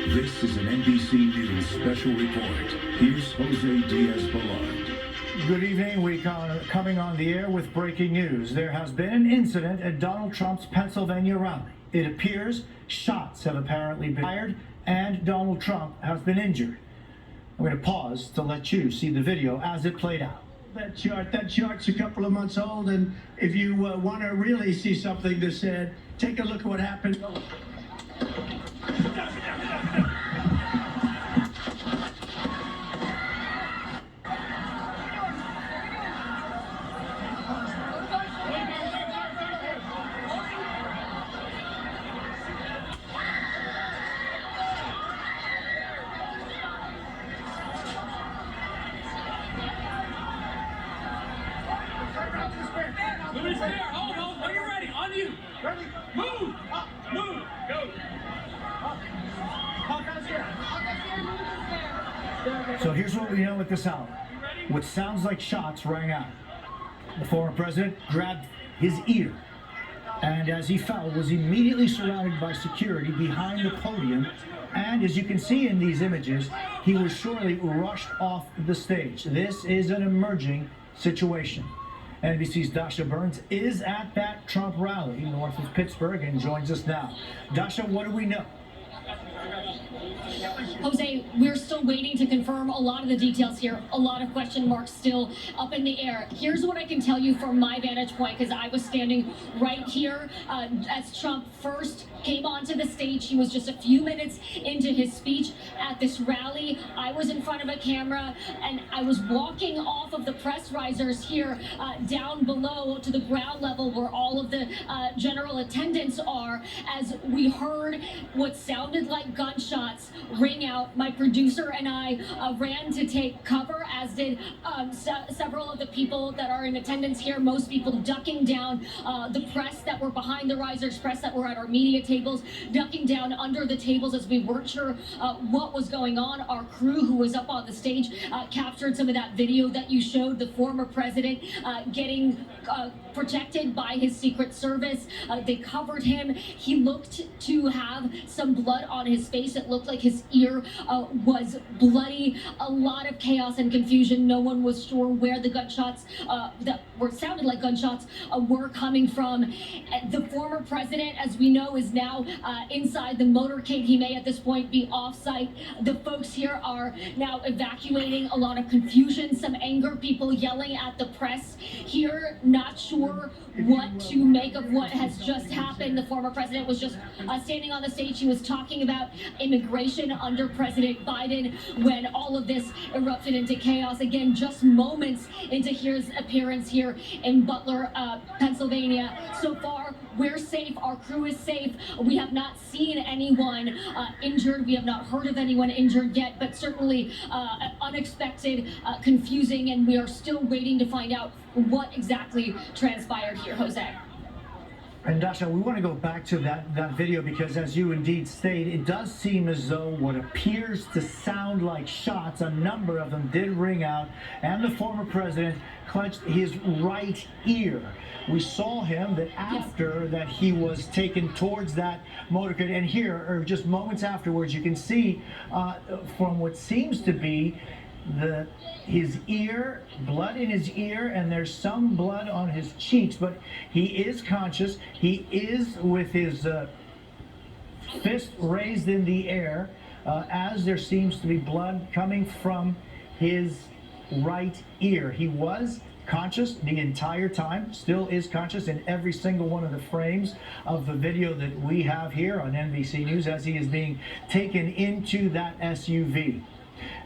This is an NBC News special report. Here's Jose Diaz-Balart. Good evening. We are coming on the air with breaking news. There has been an incident at Donald Trump's Pennsylvania rally. It appears shots have apparently been fired and Donald Trump has been injured. I'm going to pause to let you see the video as it played out. That chart's a couple of months old, and if you want to really see something that's said, take a look at what happened. Louis there, hold, are you ready? On you. Ready? Move! Move! Go! So here's what we know at this hour. What sounds like shots rang out. The former president grabbed his ear and as he fell was immediately surrounded by security behind the podium, and as you can see in these images, he was shortly rushed off the stage. This is an emerging situation. NBC's Dasha Burns is at that Trump rally north of Pittsburgh and joins us now. Dasha, what do we know? Jose, we're still waiting to confirm a lot of the details here. A lot of question marks still up in the air. Here's what I can tell you from my vantage point, because I was standing right here as Trump first came onto the stage. He was just a few minutes into his speech at this rally. I was in front of a camera and I was walking off of the press risers here down below to the ground level where all of the general attendants are, as we heard what sounded like gunshots ring out. My producer and I ran to take cover, as did several of the people that are in attendance here, most people ducking down, the press that were behind the risers, press that were at our media tables, ducking down under the tables as we weren't sure what was going on. Our crew who was up on the stage captured some of that video that you showed, the former president getting protected by his Secret Service. They covered him. He looked to have some blood on his face. It looked like his ear was bloody. A lot of chaos and confusion. No one was sure where the gunshots that sounded like gunshots were coming from. The former president, as we know, is now inside the motorcade. He may at this point be off-site. The folks here are now evacuating. A lot of confusion, some anger, people yelling at the press here, not sure what to make of what has just happened. The former president was just standing on the stage. He was talking about immigration under President Biden when all of this erupted into chaos. Again, just moments into his appearance here in Butler, Pennsylvania. So far, we're safe. Our crew is safe. We have not seen anyone injured. We have not heard of anyone injured yet, but certainly unexpected, confusing, and we are still waiting to find out what exactly transpired here, Jose. And Dasha, we want to go back to that video because, as you indeed stated, it does seem as though what appears to sound like shots, a number of them did ring out, and the former president clenched his right ear. We saw him that after that he was taken towards that motorcade, and here, or just moments afterwards, you can see from what seems to be his ear, blood in his ear, and there's some blood on his cheeks, but he is conscious. He is with his fist raised in the air as there seems to be blood coming from his right ear. He was conscious the entire time, still is conscious in every single one of the frames of the video that we have here on NBC News as he is being taken into that SUV.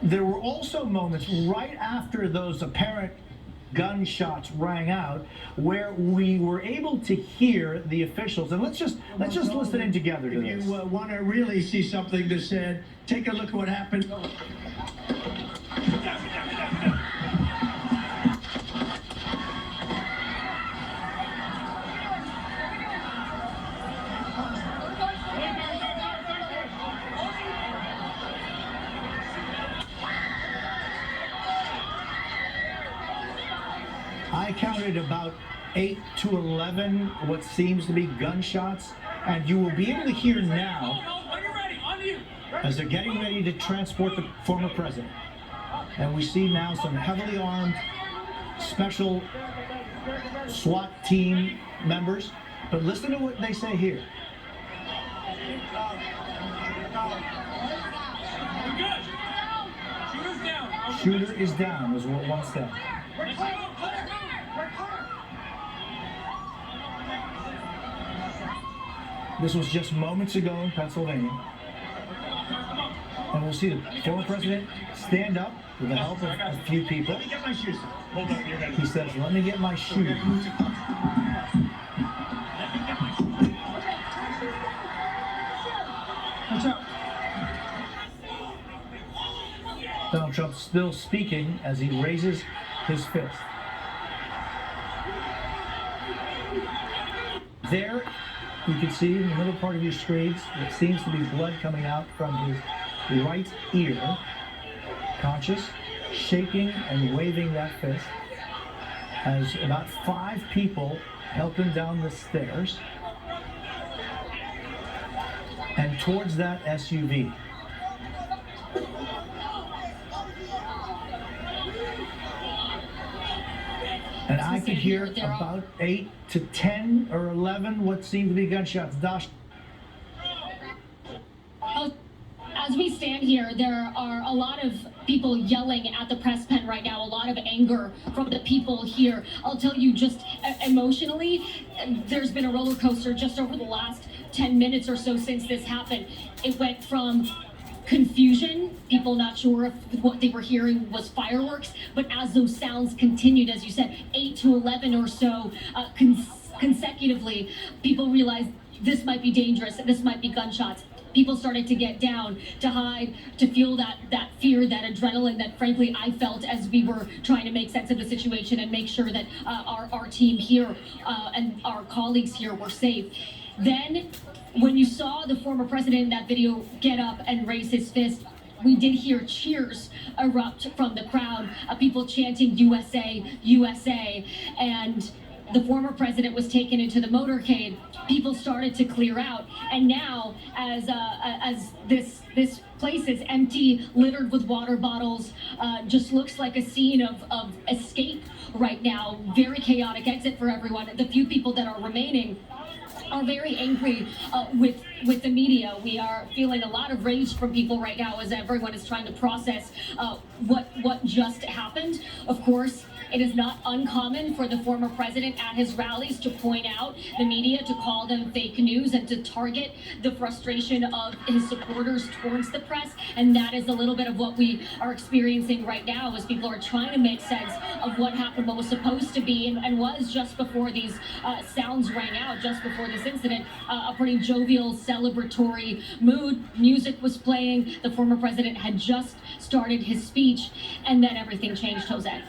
There were also moments right after those apparent gunshots rang out where we were able to hear the officials, and let's just listen in together to this. If you want to really see something that's said, take a look at what happened. I counted about 8 to 11 what seems to be gunshots, and you will be able to hear now. Are you ready? On you. as they're getting ready to transport the former president. And we see now some heavily armed special SWAT team members. But listen to what they say here. We're good. Shooter's down. Shooter is down, is what one said. Let's go. This was just moments ago in Pennsylvania. And we'll see the former president stand up with the help of a few people. Let me get my shoes. Hold on, you're ready. He says, let me get my shoes. What's up? Donald Trump still speaking as he raises his fist. There, you can see in the middle part of your screens, it seems to be blood coming out from his right ear. Conscious, shaking and waving that fist as about 5 people help him down the stairs and towards that SUV. And I could hear about 8 to 10 or 11 what seemed to be gunshots. Dash. As we stand here, there are a lot of people yelling at the press pen right now, a lot of anger from the people here. I'll tell you, just emotionally, there's been a roller coaster just over the last 10 minutes or so since this happened. It went from confusion, people not sure if what they were hearing was fireworks, but as those sounds continued, as you said, 8 to 11 or so consecutively, people realized this might be dangerous, this might be gunshots. People started to get down, to hide, to feel that fear, that adrenaline that frankly I felt as we were trying to make sense of the situation and make sure that our team here and our colleagues here were safe. Then, when you saw the former president in that video get up and raise his fist, we did hear cheers erupt from the crowd, people chanting USA, USA, and the former president was taken into the motorcade. People started to clear out, and now, as this place is empty, littered with water bottles, just looks like a scene of escape right now. Very chaotic exit for everyone. The few people that are remaining are very angry with the media. We are feeling a lot of rage from people right now as everyone is trying to process what just happened. Of course, it is not uncommon for the former president at his rallies to point out the media, to call them fake news, and to target the frustration of his supporters towards the press. And that is a little bit of what we are experiencing right now, as people are trying to make sense of what happened, what was supposed to be and was just before these sounds rang out, just before this incident, a pretty jovial, celebratory mood. Music was playing. The former president had just started his speech, and then everything changed, Jose.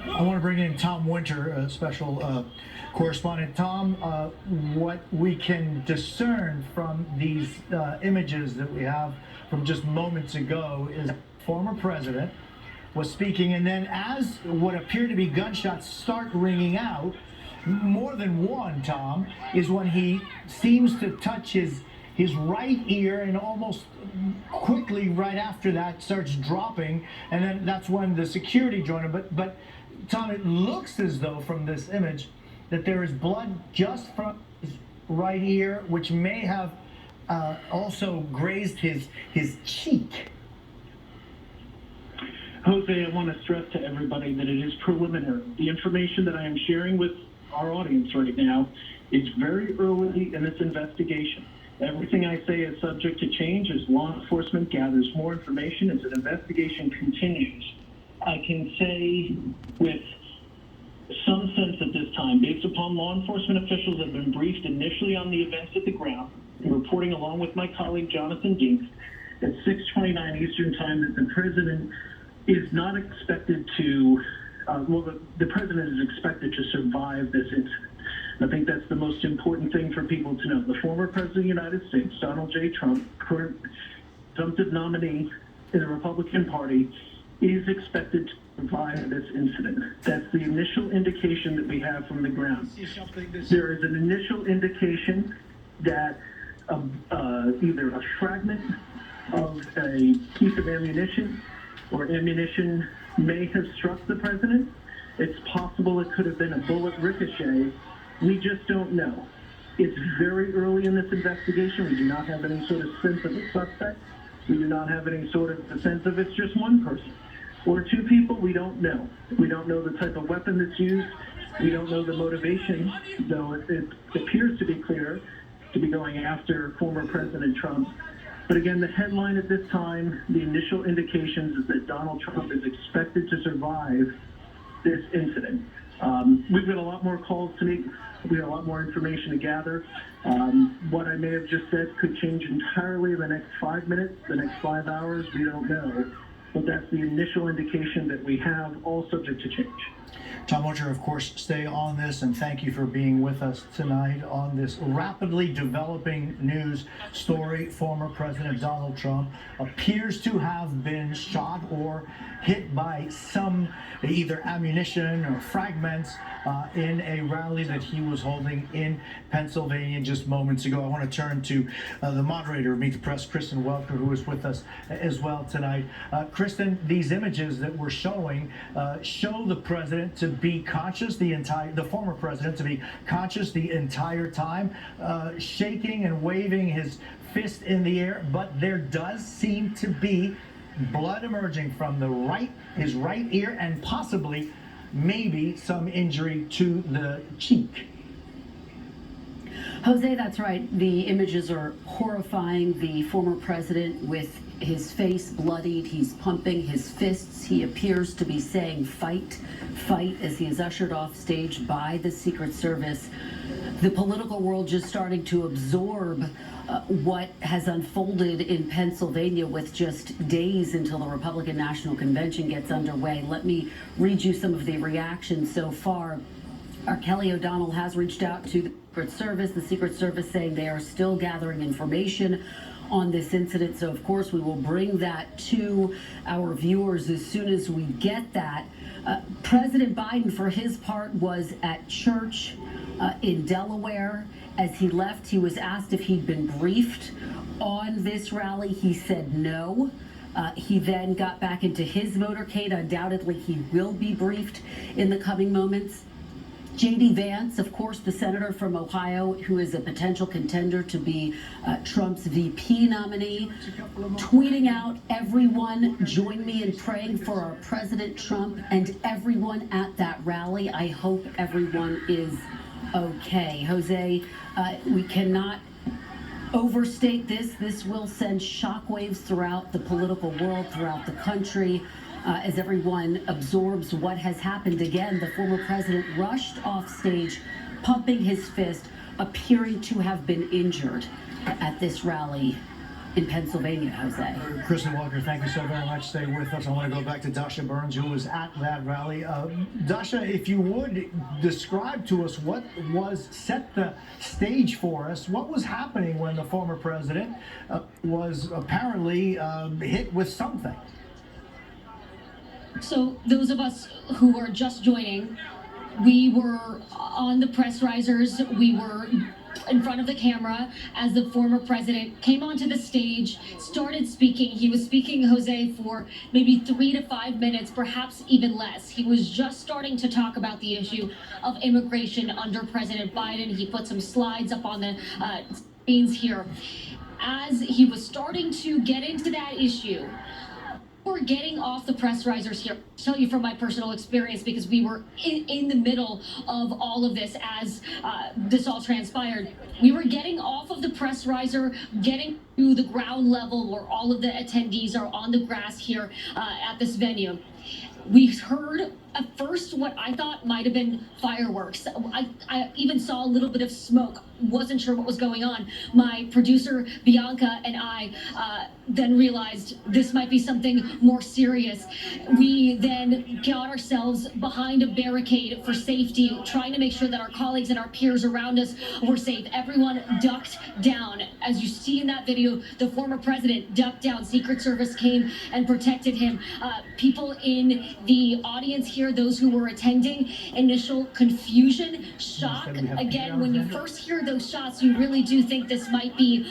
I want to bring in Tom Winter, a special correspondent. Tom, what we can discern from these images that we have from just moments ago is the former president was speaking, and then as what appear to be gunshots start ringing out, more than one, Tom, is when he seems to touch his right ear, and almost quickly right after that starts dropping, and then that's when the security joined him. But Tom, it looks as though from this image that there is blood just from his right ear, which may have also grazed his cheek. Jose, I want to stress to everybody that it is preliminary. The information that I am sharing with our audience right now is very early in this investigation. Everything I say is subject to change as law enforcement gathers more information as an investigation continues. I can say with some sense at this time, based upon law enforcement officials that have been briefed initially on the events at the ground, and reporting along with my colleague Jonathan Dinks at 6:29 Eastern Time, that the president is not expected to, the president is expected to survive this incident. I think that's the most important thing for people to know. The former president of the United States, Donald J. Trump, current presumptive nominee in the Republican Party, is expected to survive this incident. That's the initial indication that we have from the ground. There is an initial indication that either a fragment of a piece of ammunition, or ammunition may have struck the president. It's possible it could have been a bullet ricochet. We just don't know. It's very early in this investigation. We do not have any sort of sense of a suspect. We do not have any sort of sense of it's just one person or two people. We don't know. We don't know the type of weapon that's used. We don't know the motivation, though it appears to be clear to be going after former President Trump. But again, the headline at this time, the initial indications is that Donald Trump is expected to survive this incident. We've got a lot more calls to make. We have a lot more information to gather. What I may have just said could change entirely in the next 5 minutes, the next 5 hours. We don't know. But that's the initial indication that we have, all subject to change. Tom Butcher, of course, stay on this, and thank you for being with us tonight on this rapidly developing news story. Former President Donald Trump appears to have been shot or hit by some either ammunition or fragments in a rally that he was holding in Pennsylvania just moments ago. I want to turn to the moderator of Meet the Press, Kristen Welker, who is with us as well tonight. Kristen, these images that we're showing show the president to be conscious, the former president to be conscious the entire time, shaking and waving his fist in the air, but there does seem to be blood emerging from his right ear, and possibly maybe some injury to the cheek. Jose, that's right. The images are horrifying. The former president with his face bloodied, he's pumping his fists. He appears to be saying fight, fight, as he is ushered off stage by the Secret Service. The political world just starting to absorb what has unfolded in Pennsylvania with just days until the Republican National Convention gets underway. Let me read you some of the reactions so far. Our Kelly O'Donnell has reached out to the Secret Service saying they are still gathering information on this incident. So of course we will bring that to our viewers as soon as we get that. President Biden, for his part, was at church in Delaware. As he left, he was asked if he'd been briefed on this rally. He said no. He then got back into his motorcade. Undoubtedly, he will be briefed in the coming moments. J.D. Vance, of course, the senator from Ohio, who is a potential contender to be Trump's VP nominee, tweeting out, "Everyone join me in praying for our President Trump and everyone at that rally. I hope everyone is okay." Jose, we cannot overstate this. This will send shockwaves throughout the political world, throughout the country. As everyone absorbs what has happened again, the former president rushed off stage, pumping his fist, appearing to have been injured at this rally in Pennsylvania, Jose. Kristen Walker, thank you so very much. Stay with us. I want to go back to Dasha Burns, who was at that rally. Dasha, if you would describe to us what set the stage for us, what was happening when the former president was apparently hit with something? So those of us who are just joining, we were on the press risers. We were in front of the camera as the former president came onto the stage, started speaking. He was speaking, Jose, for maybe 3 to 5 minutes, perhaps even less. He was just starting to talk about the issue of immigration under President Biden. He put some slides up on the screens here. As he was starting to get into that issue, we're getting off the press risers here. I'll tell you from my personal experience, because we were in the middle of all of this as this all transpired. We were getting off of the press riser, getting to the ground level where all of the attendees are on the grass here at this venue. We heard at first what I thought might have been fireworks. I even saw a little bit of smoke. Wasn't sure what was going on. My producer, Bianca, and I then realized this might be something more serious. We then got ourselves behind a barricade for safety, trying to make sure that our colleagues and our peers around us were safe. Everyone ducked down. As you see in that video, the former president ducked down. Secret Service came and protected him. People in the audience here hear those who were attending initial confusion, shock. Again, when you first hear those shots, you really do think this might be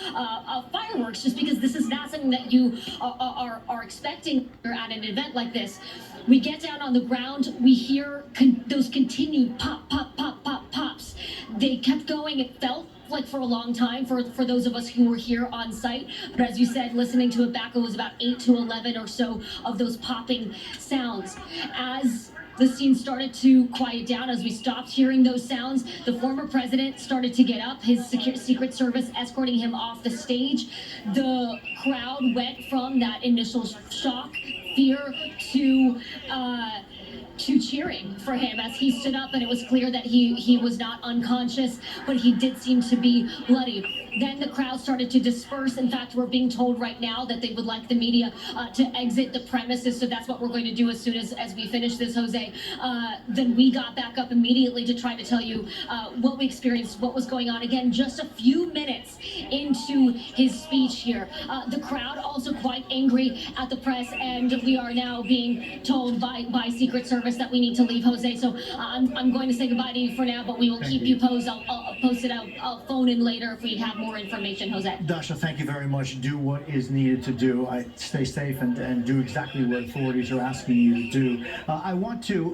fireworks, just because this is not something that you are expecting at an event like this. We get down on the ground, we hear those continued pop, pop, pop, pop, pops. They kept going. It felt like for a long time for those of us who were here on site. But as you said, listening to it back, it was about 8 to 11 or so of those popping sounds. As the scene started to quiet down, as we stopped hearing those sounds, the former president started to get up, his Secret Service escorting him off the stage. The crowd went from that initial shock, fear, to cheering for him as he stood up, and it was clear that he was not unconscious, but he did seem to be bloodied. Then the crowd started to disperse. In fact, we're being told right now that they would like the media to exit the premises, so that's what we're going to do as soon as we finish this, Jose. Then we got back up immediately to try to tell you what we experienced, what was going on. Again, just a few minutes into his speech here. The crowd also quite angry at the press, and we are now being told by Secret Service that we need to leave, Jose. So I'm going to say goodbye to you for now, but we will keep you posted. I'll post it out. I'll phone in later if we have more information, Jose. Dasha, thank you very much. Do what is needed to do. Stay safe and do exactly what authorities are asking you to do. I want to